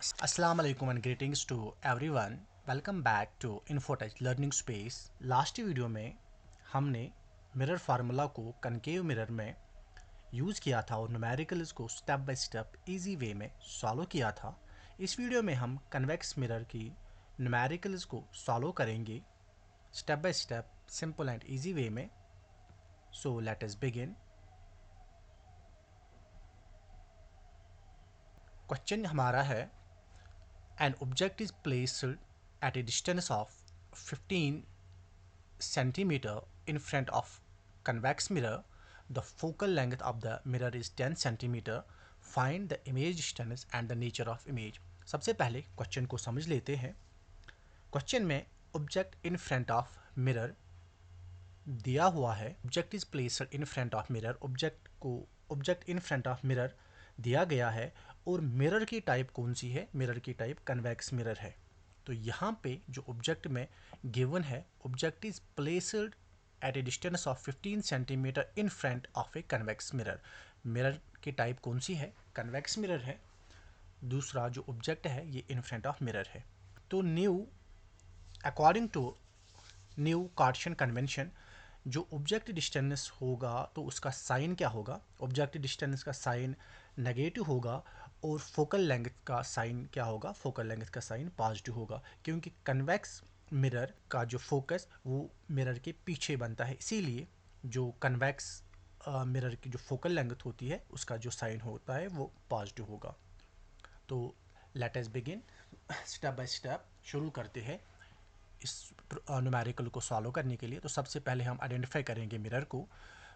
Assalamu alaikum and greetings to everyone. Welcome back to Infotech Learning Space. Last video में हमने mirror formula को concave mirror में use किया था और न्यूमेरिकल्स को step by step easy way में सॉल्व किया था। इस वीडियो में हम कन्वेक्स मिरर की न्यूमेरिकल्स को सॉल्व करेंगे step by step simple and easy way में। So let us begin. Question हमारा है an object is placed at a distance of 15 centimeter in front of convex mirror. The focal length of the mirror is 10 centimeter. Find the image distance and the nature of image. सबसे पहले question को समझ लेते हैं। Question में object in front of mirror दिया हुआ है। Object is placed in front of mirror. Object in front of mirror दिया गया है और मिरर की टाइप कौन सी है? मिरर की टाइप कन्वेक्स मिरर है। तो यहाँ पे जो ऑब्जेक्ट में गिवन है, object is placed at A distance of 15 centimetre in front of a convex mirror. Mirror की टाइप कौन सी है? कन्वेक्स मिरर है। दूसरा जो ऑब्जेक्ट है ये इन फ्रंट ऑफ मिरर है। तो according to new Cartesian convention, जो ऑब्जेक्ट डिस्टेंस होगा तो उसका साइन क्या होगा? ऑब्जेक्ट डिस्टेंस का साइन नेगेटिव होगा और फोकल लेंथ का साइन क्या होगा? फोकल लेंथ का साइन पॉजिटिव होगा, क्योंकि कन्वेक्स मिरर का जो फोकस वो मिरर के पीछे बनता है, इसीलिए जो कन्वेक्स मिरर की जो फोकल लेंथ होती है उसका जो साइन होता है वो पॉजिटिव होगा। तो late us begin. Step by step शुरू करते हैं इस न्यूमेरिकल को सॉल्व करने के लिए। तो सबसे पहले हम आइडेंटिफाई करेंगे मिरर को।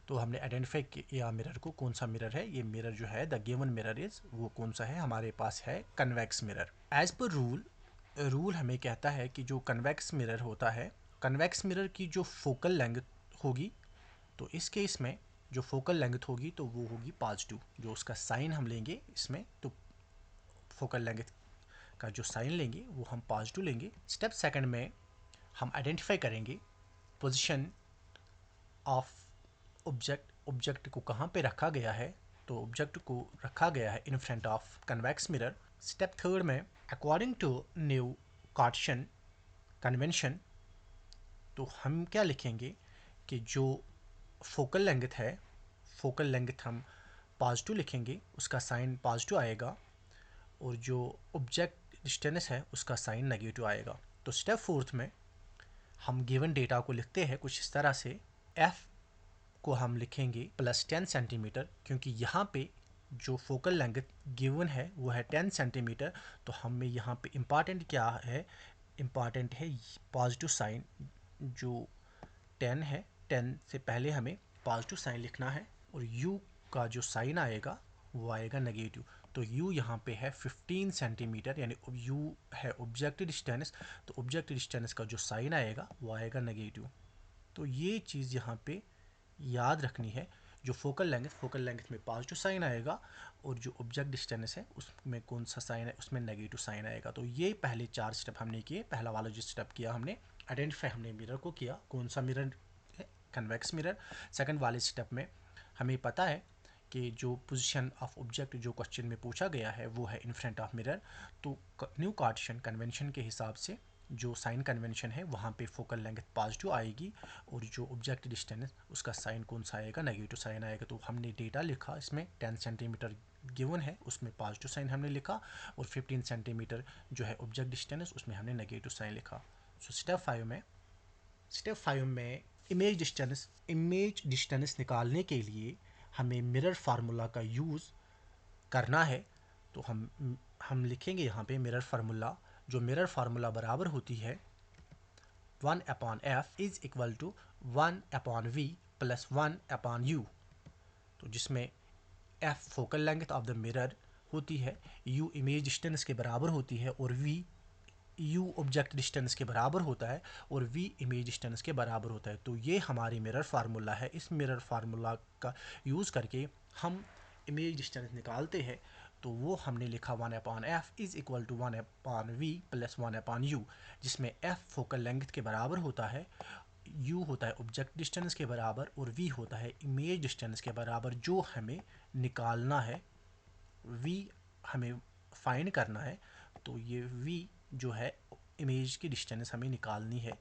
तो हमने आइडेंटिफाई किया मिरर को, कौन सा मिरर है? ये मिरर जो है द गिवन मिरर इज, वो कौन सा है? हमारे पास है convex mirror. As per rule हमें कहता है कि जो कन्वेक्स मिरर होता है, कन्वेक्स मिरर की जो फोकल लेंथ होगी, तो इस केस में जो फोकल लेंथ होगी तो वो होगी पॉजिटिव। जो उसका साइन हम लेंगे इसमें, तो फोकल लेंथ का जो साइन लेंगे वो हम पॉजिटिव लेंगे। स्टेप सेकंड में हम आइडेंटिफाई करेंगे पोजीशन ऑफ ऑब्जेक्ट को कहाँ पे रखा गया है। तो ऑब्जेक्ट को रखा गया है in front of convex mirror. Step third में according to new Cartesian convention, तो हम क्या लिखेंगे कि जो फोकल लेंथ है, फोकल लेंथ हम पॉजिटिव लिखेंगे, उसका साइन पॉजिटिव आएगा, और जो ऑब्जेक्ट डिस्टेंस है उसका साइन नेगेटिव आएगा। तो स्टेप फोर्थ में हम गिवन डेटा को लिखते हैं कुछ इस तरह से। एफ को हम लिखेंगे +10 सेंटीमीटर, क्योंकि यहाँ पे जो फोकल लेंथ गिवन है वो है 10 सेंटीमीटर। तो हमें यहाँ पे इम्पॉर्टेंट क्या है? इम्पॉर्टेंट है पॉजिटिव साइन। जो 10 है, 10 से पहले हमें पॉजिटिव साइन लिखना है, और यू का जो साइन आएगा वो आएगा नेगेटिव। तो u यहाँ पे है 15 सेंटीमीटर, यानी u है ऑब्जेक्ट डिस्टेंस, तो ऑब्जेक्ट डिस्टेंस का जो साइन आएगा वो आएगा नेगेटिव। तो ये चीज़ यहाँ पे याद रखनी है। जो फोकल लेंथ में पॉजिटिव साइन आएगा, और जो ऑब्जेक्ट डिस्टेंस है उसमें कौन सा साइन है? उसमें नेगेटिव साइन आएगा। तो ये पहले 4 स्टेप हमने किए। पहला वाला जो स्टेप किया हमने, आइडेंटिफाई हमने मिरर को किया, कौन सा मिरर है? Convex mirror. सेकंड वाले स्टेप में हमें पता है कि जो पोजीशन ऑफ ऑब्जेक्ट जो क्वेश्चन में पूछा गया है वो है इन फ्रंट ऑफ मिरर। तो न्यू कार्टेशियन कन्वेंशन के हिसाब से जो साइन कन्वेंशन है वहाँ पे फोकल लेंथ पॉजिटिव आएगी, और जो ऑब्जेक्ट डिस्टेंस उसका साइन कौन सा आएगा? नेगेटिव साइन आएगा। तो हमने डेटा लिखा, इसमें 10 सेंटीमीटर गिवन है, उसमें पॉजिटिव साइन हमने लिखा, और 15 सेंटीमीटर जो है ऑब्जेक्ट डिस्टेंस उसमें हमने नेगेटिव साइन लिखा। सो स्टेप 5 में इमेज डिस्टेंस निकालने के लिए हमें मिरर फार्मूला का यूज़ करना है। तो हम लिखेंगे यहाँ पे मिरर फार्मूला। जो मिरर फार्मूला बराबर होती है 1/f is equal to 1/v plus 1/u। तो जिसमें f focal length of the mirror होती है, u इमेज डिस्टेंस के बराबर होती है, और v u ऑब्जेक्ट डिस्टेंस के बराबर होता है, और v इमेज डिस्टेंस के बराबर होता है। तो ये हमारी मिरर फार्मूला है। इस मिरर फार्मूला का यूज़ करके हम इमेज डिस्टेंस निकालते हैं। तो वो हमने लिखा 1/f is equal to 1/v plus 1/u, जिसमें f फोकल लेंथ के बराबर होता है, u होता है ऑब्जेक्ट डिस्टेंस के बराबर, और v होता है इमेज डिस्टेंस के बराबर। जो हमें निकालना है, v हमें फाइंड करना है, तो ये v जो है इमेज की डिस्टेंस हमें निकालनी है।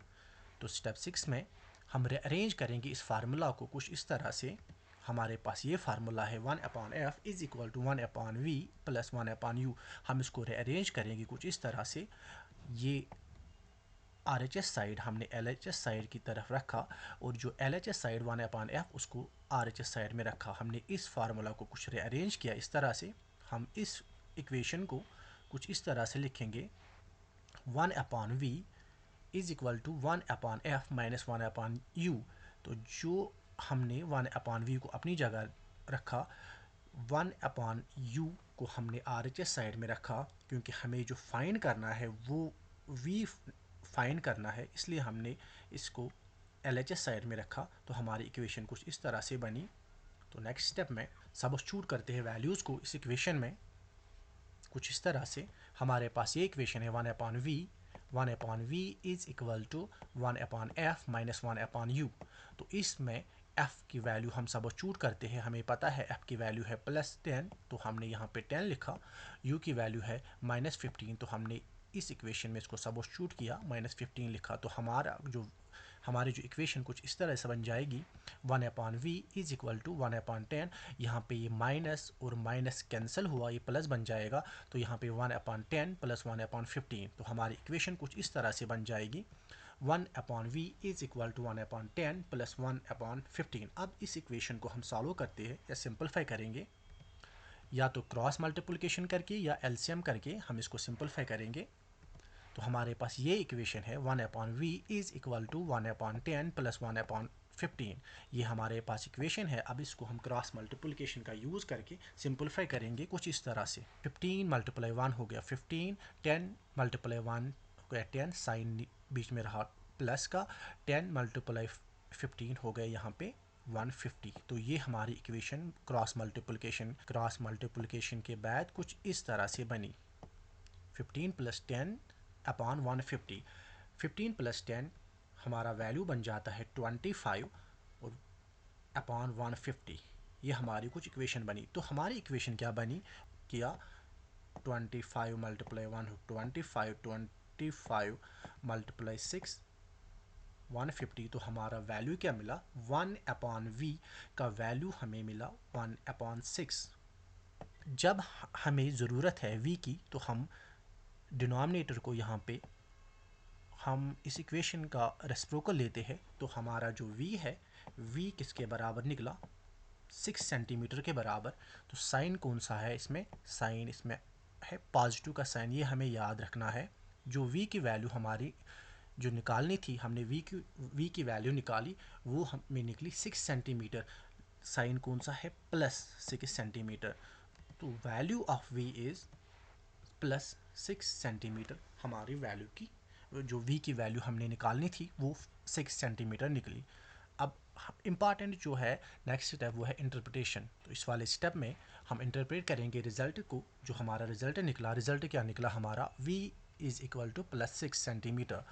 तो स्टेप 6 में हम अरेंज करेंगे इस फार्मूला को कुछ इस तरह से। हमारे पास ये फार्मूला है 1/f is equal to 1/v plus 1/u। हम इसको अरेंज करेंगे कुछ इस तरह से। ये RHS साइड हमने LHS साइड की तरफ रखा और जो LHS साइड 1/f उसको RHS साइड में रखा। हमने इस फार्मूला को कुछ अरेंज किया इस तरह से। हम इस इक्वेशन को कुछ इस तरह से लिखेंगे 1/v is equal to 1/f minus 1/u। तो जो हमने 1/v को अपनी जगह रखा, 1/u को हमने RHS साइड में रखा, क्योंकि हमें जो फाइंड करना है वो v फाइंड करना है, इसलिए हमने इसको LHS साइड में रखा। तो हमारी इक्वेशन कुछ इस तरह से बनी। तो नेक्स्ट स्टेप में सब्स्टिट्यूट करते हैं वैल्यूज़ को इस इक्वेशन में कुछ इस तरह से। हमारे पास ये इक्वेशन है 1/v is equal to 1/f minus 1/u। तो इसमें f की वैल्यू हम सब्स्टिट्यूट करते हैं। हमें पता है f की वैल्यू है +10, तो हमने यहाँ पे 10 लिखा। u की वैल्यू है -15, तो हमने इस इक्वेशन में इसको सब्स्टिट्यूट किया, -15 लिखा। तो हमारी जो इक्वेशन कुछ इस तरह से बन जाएगी 1/v इज इक्वल टू 1/10। यहाँ पे ये माइनस और माइनस कैंसिल हुआ, ये प्लस बन जाएगा। तो यहाँ पे 1/10 प्लस 1/15। तो हमारी इक्वेशन कुछ इस तरह से बन जाएगी 1/v is equal to 1/10 plus 1/15। अब इस इक्वेशन को हम सॉल्व करते हैं या सिंपलीफाई करेंगे, या तो क्रॉस मल्टीप्लिकेशन करके या एलसीएम करके हम इसको सिंपलीफाई करेंगे। तो हमारे पास ये इक्वेशन है 1/v is equal to 1/10 plus 1/15। ये हमारे पास इक्वेशन है। अब इसको हम क्रॉस मल्टीप्लिकेशन का यूज़ करके सिंपलीफाई करेंगे कुछ इस तरह से। 15 मल्टीप्लाई 1 हो गया 15, 10 मल्टीप्लाई 1 हो गया 10, साइन बीच में रहा प्लस का, 10 मल्टीप्लाई 15 हो गया यहाँ पे 150। तो ये हमारी इक्वेशन क्रॉस मल्टीप्लिकेशन के बाद कुछ इस तरह से बनी 15 प्लस 10 अपॉन 150। 15 प्लस 10 हमारा वैल्यू बन जाता है 25 और अपॉन 150। ये हमारी कुछ इक्वेशन बनी। तो हमारी इक्वेशन क्या बनी किया 25 मल्टीप्लाई 1 25 मल्टीप्लाई 6 150। तो हमारा वैल्यू क्या मिला 1/v का वैल्यू हमें मिला 1/6। जब हमें ज़रूरत है v की तो हम डिनोमिनेटर को यहाँ पे हम इस इक्वेशन का रेसिप्रोकल लेते हैं। तो हमारा जो v है v किसके बराबर निकला 6 सेंटीमीटर के बराबर। तो साइन कौन सा है इसमें, साइन इसमें है पॉजिटिव का साइन, ये हमें याद रखना है। जो v की वैल्यू हमारी जो निकालनी थी, हमने v की वैल्यू निकाली, वो हमें निकली 6 सेंटीमीटर। साइन कौन सा है +6 सेंटीमीटर। तो value of v is +6 centimetre. हमारी वैल्यू की जो v की वैल्यू हमने निकालनी थी वो 6 सेंटीमीटर निकली। अब इम्पॉर्टेंट जो है नेक्स्ट स्टेप वो है इंटरप्रिटेशन। तो इस वाले स्टेप में हम इंटरप्रेट करेंगे रिज़ल्ट को। जो हमारा रिज़ल्ट निकला, रिज़ल्ट क्या निकला हमारा v is equal to +6 centimetre.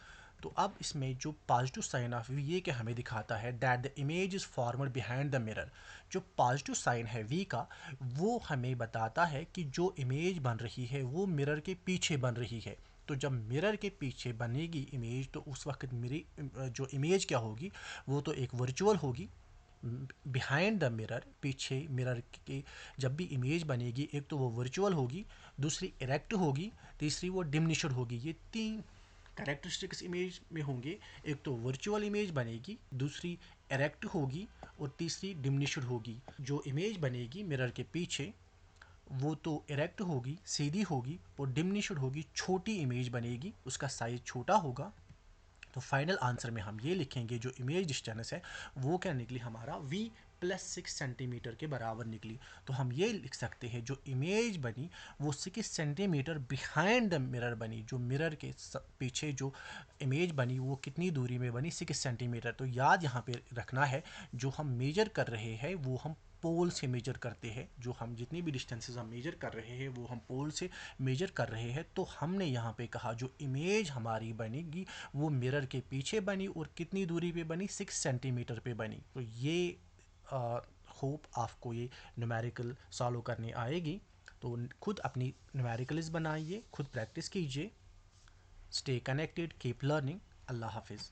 तो अब इसमें जो पॉजिटिव साइन ऑफ v ये क्या हमें दिखाता है that the image is formed behind the mirror. जो पॉजिटिव साइन है v का वो हमें बताता है कि जो इमेज बन रही है वो मिरर के पीछे बन रही है। तो जब मिरर के पीछे बनेगी इमेज तो उस वक्त मेरी जो इमेज क्या होगी वो तो एक वर्चुअल होगी। बिहाइंड द मिरर, पीछे मिरर के जब भी इमेज बनेगी, एक तो वो वर्चुअल होगी, दूसरी इरेक्ट होगी, तीसरी वो डिमिनिश्ड होगी। ये 3 कैरेक्टरिस्टिक्स इमेज में होंगे। एक तो वर्चुअल इमेज बनेगी, दूसरी इरेक्ट होगी और तीसरी डिमिनिश्ड होगी। जो इमेज बनेगी मिरर के पीछे वो तो इरेक्ट होगी, सीधी होगी, और डिमिनिश्ड होगी, छोटी इमेज बनेगी, उसका साइज छोटा होगा। तो फाइनल आंसर में हम ये लिखेंगे जो इमेज डिस्टेंस है वो क्या निकली हमारा v +6 सेंटीमीटर के बराबर निकली। तो हम ये लिख सकते हैं जो इमेज बनी वो 6 सेंटीमीटर बिहाइंड द मिरर बनी। जो मिरर के पीछे जो इमेज बनी वो कितनी दूरी में बनी 6 सेंटीमीटर। तो याद यहाँ पे रखना है जो हम मेजर कर रहे हैं वो हम पोल से मेजर करते हैं। जो हम जितनी भी डिस्टेंसेस हम मेजर कर रहे हैं वो हम पोल से मेजर कर रहे हैं। तो हमने यहाँ पे कहा जो इमेज हमारी बनेगी वो मिरर के पीछे बनी और कितनी दूरी पे बनी 6 सेंटीमीटर पे बनी। तो ये होप आपको ये न्यूमेरिकल सॉल्व करने आएगी। तो खुद अपनी न्यूमेरिकल्स बनाइए, खुद प्रैक्टिस कीजिए। Stay connected, keep learning. अल्लाह हाफिज़।